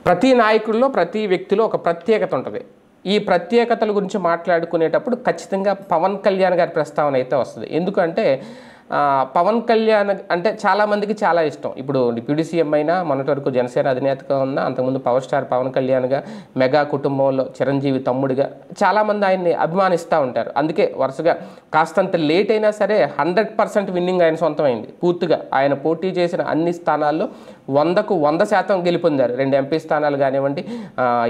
ప్రతి నాయకుల్లో ప్రతి వ్యక్తిలో ఒక ప్రత్యేకత ఉంటుంది. ఈ ప్రత్యేకతల గురించి మాట్లాడుకునేటప్పుడు ఖచ్చితంగా పవన్ కళ్యాణ్ గారి ప్రస్తావన అయితే వస్తుంది. ఎందుకంటే పవన్ కళ్యాణ్ అంటే చాలామందికి చాలా ఇష్టం. ఇప్పుడు డిప్యూటీ సీఎం అయినా, మొన్నటి వరకు జనసేన అధినేతగా ఉన్న, అంతకుముందు పవర్ స్టార్ పవన్ కళ్యాణ్గా, మెగా కుటుంబంలో చిరంజీవి తమ్ముడిగా చాలామంది ఆయన్ని అభిమానిస్తూ ఉంటారు. అందుకే వరుసగా కాస్తంత లేట్ అయినా సరే 100% విన్నింగ్ ఆయన సొంతమైంది. పూర్తిగా ఆయన పోటీ చేసిన అన్ని స్థానాల్లో 100కు 100% గెలుపొందారు. 2 ఎంపీ స్థానాలు కానివ్వండి,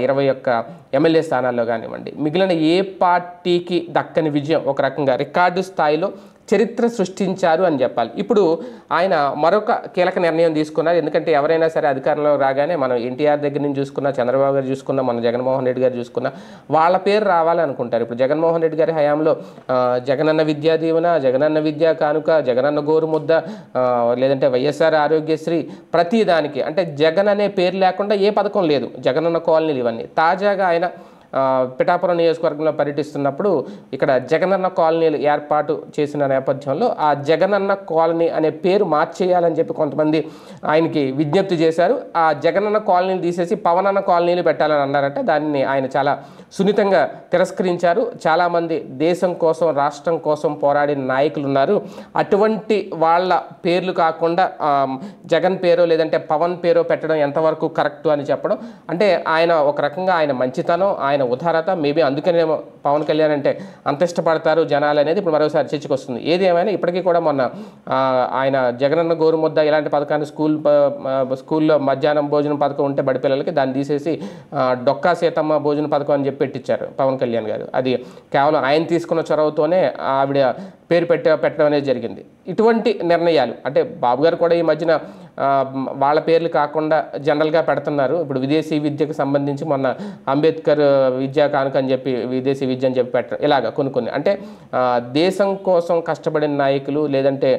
21 ఎమ్మెల్యే స్థానాల్లో కానివ్వండి. మిగిలిన ఏ పార్టీకి దక్కని విజయం, ఒక రకంగా రికార్డు స్థాయిలో చరిత్ర సృష్టించారు అని చెప్పాలి. ఇప్పుడు ఆయన మరొక కీలక నిర్ణయం తీసుకున్నారు. ఎందుకంటే ఎవరైనా సరే అధికారంలో రాగానే మనం ఎన్టీఆర్ దగ్గర నుంచి చూసుకున్నా, చంద్రబాబు గారు చూసుకున్నా, మన జగన్మోహన్ రెడ్డి గారు చూసుకున్నా వాళ్ళ పేరు రావాలి అనుకుంటారు. ఇప్పుడు జగన్మోహన్ రెడ్డి గారి హయాంలో జగనన్న విద్యా దీవెన, జగనన్న విద్యా కానుక, జగనన్న గోరుముద్ద, లేదంటే వైఎస్ఆర్ ఆరోగ్యశ్రీ, ప్రతి దానికి అంటే జగన్ అనే పేరు లేకుండా ఏ పథకం లేదు. జగనన్న కాలనీలు ఇవన్నీ. తాజాగా ఆయన పిఠాపురం నియోజకవర్గంలో పర్యటిస్తున్నప్పుడు ఇక్కడ జగనన్న కాలనీలు ఏర్పాటు చేసిన నేపథ్యంలో ఆ జగనన్న కాలనీ అనే పేరు మార్చేయాలని చెప్పి కొంతమంది ఆయనకి విజ్ఞప్తి చేశారు. ఆ జగనన్న కాలనీలు తీసేసి పవనన్న కాలనీలు పెట్టాలని అన్నారంటే దాన్ని ఆయన చాలా సున్నితంగా తిరస్కరించారు. చాలామంది దేశం కోసం, రాష్ట్రం కోసం పోరాడిన నాయకులు ఉన్నారు. అటువంటి వాళ్ళ పేర్లు కాకుండా జగన్ పేరో లేదంటే పవన్ పేరో పెట్టడం ఎంతవరకు కరెక్ట్ అని చెప్పడం అంటే ఆయన ఒక రకంగా ఆయన మంచితనం, ఆయన ఉదారత, మేబీ అందుకనే పవన్ కళ్యాణ్ అంటే అంత ఇష్టపడతారు జనాలు అనేది ఇప్పుడు మరోసారి చర్చకు వస్తుంది. ఏది ఏమైనా ఇప్పటికీ కూడా మొన్న ఆయన జగనన్న గోరుముద్ద ఇలాంటి పథకాన్ని స్కూల్లో మధ్యాహ్నం భోజనం పథకం ఉంటే బడి పిల్లలకి దాన్ని తీసేసి డొక్కా సీతమ్మ భోజన పథకం అని చెప్పి పెట్టించారు పవన్ కళ్యాణ్ గారు. అది కేవలం ఆయన తీసుకున్న చొరవతోనే ఆవిడ పేరు పెట్టడం అనేది జరిగింది. ఇటువంటి నిర్ణయాలు అంటే బాబు గారు కూడా ఈ మధ్యన వాళ్ళ పేర్లు కాకుండా జనరల్గా పెడుతున్నారు. ఇప్పుడు విదేశీ విద్యకు సంబంధించి మొన్న అంబేద్కర్ విద్యా కానుక అని చెప్పి విదేశీ విద్య అని చెప్పి పెట్టడం, ఇలాగ కొన్ని అంటే దేశం కోసం కష్టపడిన నాయకులు, లేదంటే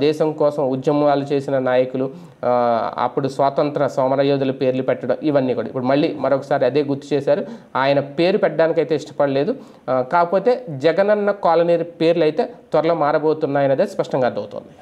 దేశం కోసం ఉద్యమాలు చేసిన నాయకులు, అప్పుడు స్వాతంత్ర సమరయోధుల పేర్లు పెట్టడం, ఇవన్నీ కూడా ఇప్పుడు మళ్ళీ మరొకసారి అదే గుర్తు చేశారు. ఆయన పేరు పెట్టడానికైతే ఇష్టపడలేదు. కాకపోతే జగనన్న కాలనీ పేర్లు అయితే త్వరలో మారబోతున్నాయనేది స్పష్టంగా అర్థమవుతోంది.